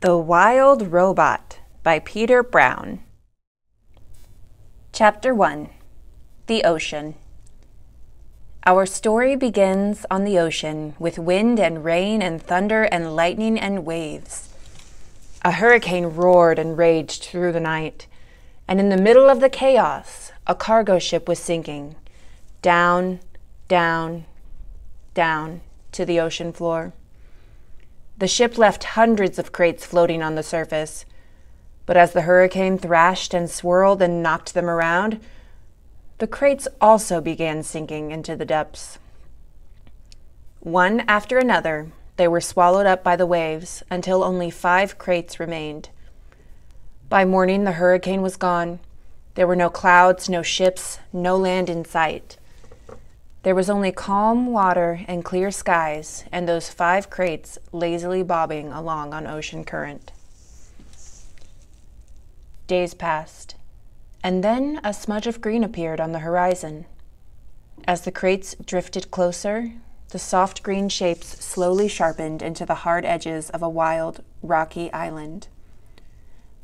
The Wild Robot by Peter Brown. Chapter 1. The Ocean. Our story begins on the ocean with wind and rain and thunder and lightning and waves. A hurricane roared and raged through the night, and in the middle of the chaos, a cargo ship was sinking, down, down, down to the ocean floor. The ship left hundreds of crates floating on the surface, but as the hurricane thrashed and swirled and knocked them around, the crates also began sinking into the depths. One after another, they were swallowed up by the waves until only 5 crates remained. By morning, the hurricane was gone. There were no clouds, no ships, no land in sight. There was only calm water and clear skies, and those 5 crates lazily bobbing along on ocean current. Days passed, and then a smudge of green appeared on the horizon. As the crates drifted closer, the soft green shapes slowly sharpened into the hard edges of a wild, rocky island.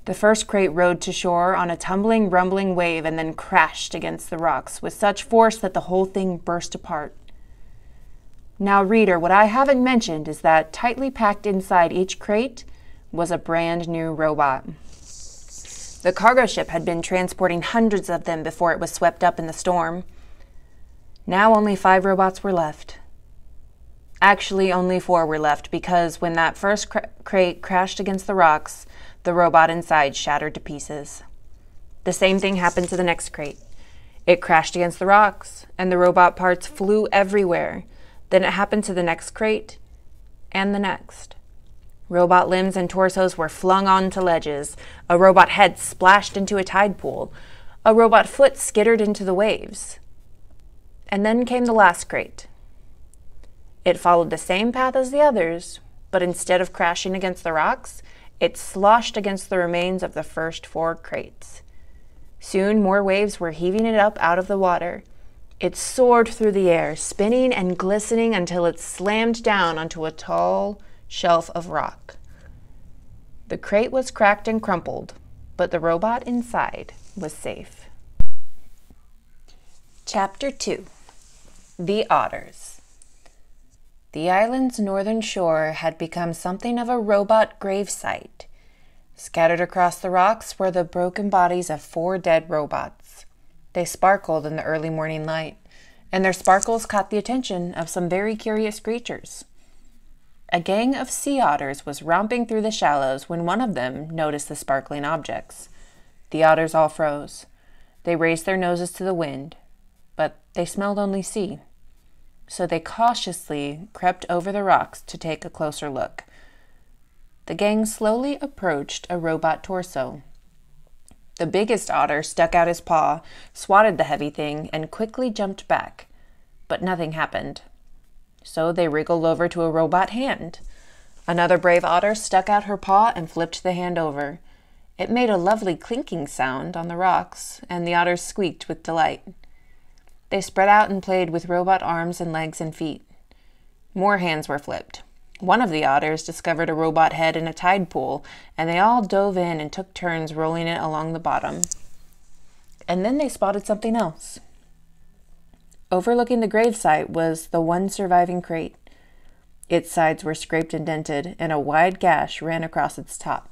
The first crate rode to shore on a tumbling, rumbling wave and then crashed against the rocks with such force that the whole thing burst apart. Now, reader, what I haven't mentioned is that tightly packed inside each crate was a brand new robot. The cargo ship had been transporting hundreds of them before it was swept up in the storm. Now only 5 robots were left. Actually, only 4 were left because when that first crate crashed against the rocks, the robot inside shattered to pieces. The same thing happened to the next crate. It crashed against the rocks, and the robot parts flew everywhere. Then it happened to the next crate, and the next. Robot limbs and torsos were flung onto ledges. A robot head splashed into a tide pool. A robot foot skittered into the waves. And then came the last crate. It followed the same path as the others, but instead of crashing against the rocks, it sloshed against the remains of the first 4 crates. Soon more waves were heaving it up out of the water. It soared through the air, spinning and glistening until it slammed down onto a tall shelf of rock. The crate was cracked and crumpled, but the robot inside was safe. Chapter 2. The Otters. The island's northern shore had become something of a robot gravesite. Scattered across the rocks were the broken bodies of 4 dead robots. They sparkled in the early morning light, and their sparkles caught the attention of some very curious creatures. A gang of sea otters was romping through the shallows when one of them noticed the sparkling objects. The otters all froze. They raised their noses to the wind, but they smelled only sea. So they cautiously crept over the rocks to take a closer look. The gang slowly approached a robot torso. The biggest otter stuck out his paw, swatted the heavy thing, and quickly jumped back. But nothing happened. So they wriggled over to a robot hand. Another brave otter stuck out her paw and flipped the hand over. It made a lovely clinking sound on the rocks, and the otters squeaked with delight. They spread out and played with robot arms and legs and feet. More hands were flipped. One of the otters discovered a robot head in a tide pool, and they all dove in and took turns rolling it along the bottom. And then they spotted something else. Overlooking the gravesite was the one surviving crate. Its sides were scraped and dented, and a wide gash ran across its top.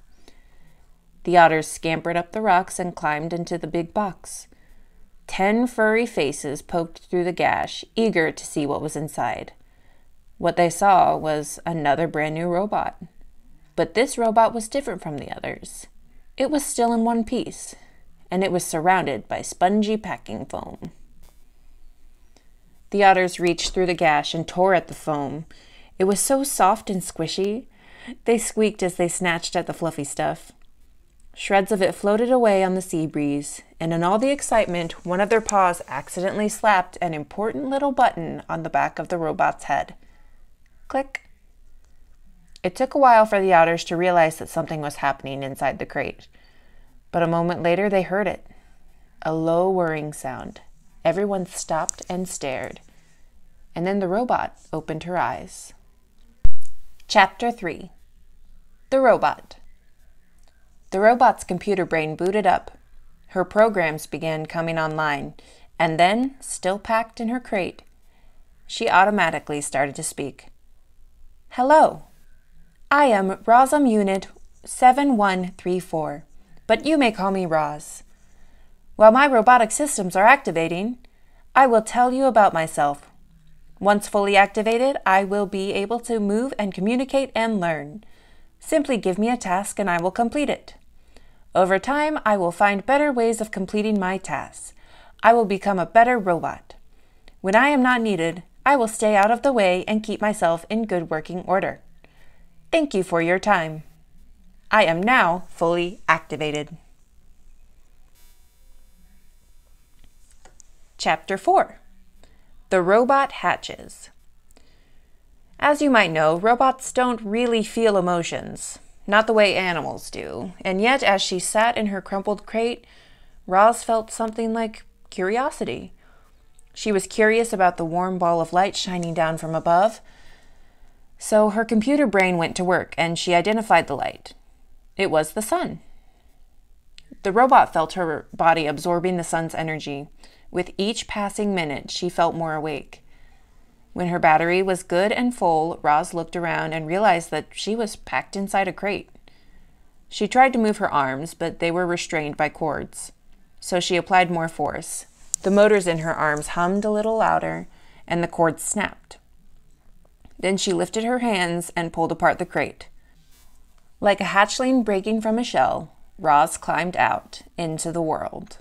The otters scampered up the rocks and climbed into the big box. 10 furry faces poked through the gash, eager to see what was inside. What they saw was another brand new robot. But this robot was different from the others. It was still in one piece, and it was surrounded by spongy packing foam. The otters reached through the gash and tore at the foam. It was so soft and squishy. They squeaked as they snatched at the fluffy stuff. Shreds of it floated away on the sea breeze, and in all the excitement, one of their paws accidentally slapped an important little button on the back of the robot's head. Click. It took a while for the otters to realize that something was happening inside the crate, but a moment later they heard it. A low whirring sound. Everyone stopped and stared, and then the robot opened her eyes. Chapter 3. The Robot The robot's computer brain booted up. Her programs began coming online, and then, still packed in her crate, she automatically started to speak. Hello, I am Rosum Unit 7134, but you may call me Roz. While my robotic systems are activating, I will tell you about myself. Once fully activated, I will be able to move and communicate and learn. Simply give me a task and I will complete it. Over time, I will find better ways of completing my tasks. I will become a better robot. When I am not needed, I will stay out of the way and keep myself in good working order. Thank you for your time. I am now fully activated. Chapter 4. The Robot Hatches. As you might know, robots don't really feel emotions, not the way animals do, and yet as she sat in her crumpled crate, Roz felt something like curiosity. She was curious about the warm ball of light shining down from above, so her computer brain went to work and she identified the light. It was the sun. The robot felt her body absorbing the sun's energy. With each passing minute, she felt more awake. When her battery was good and full, Roz looked around and realized that she was packed inside a crate. She tried to move her arms, but they were restrained by cords. So she applied more force. The motors in her arms hummed a little louder, and the cords snapped. Then she lifted her hands and pulled apart the crate. Like a hatchling breaking from a shell, Roz climbed out into the world.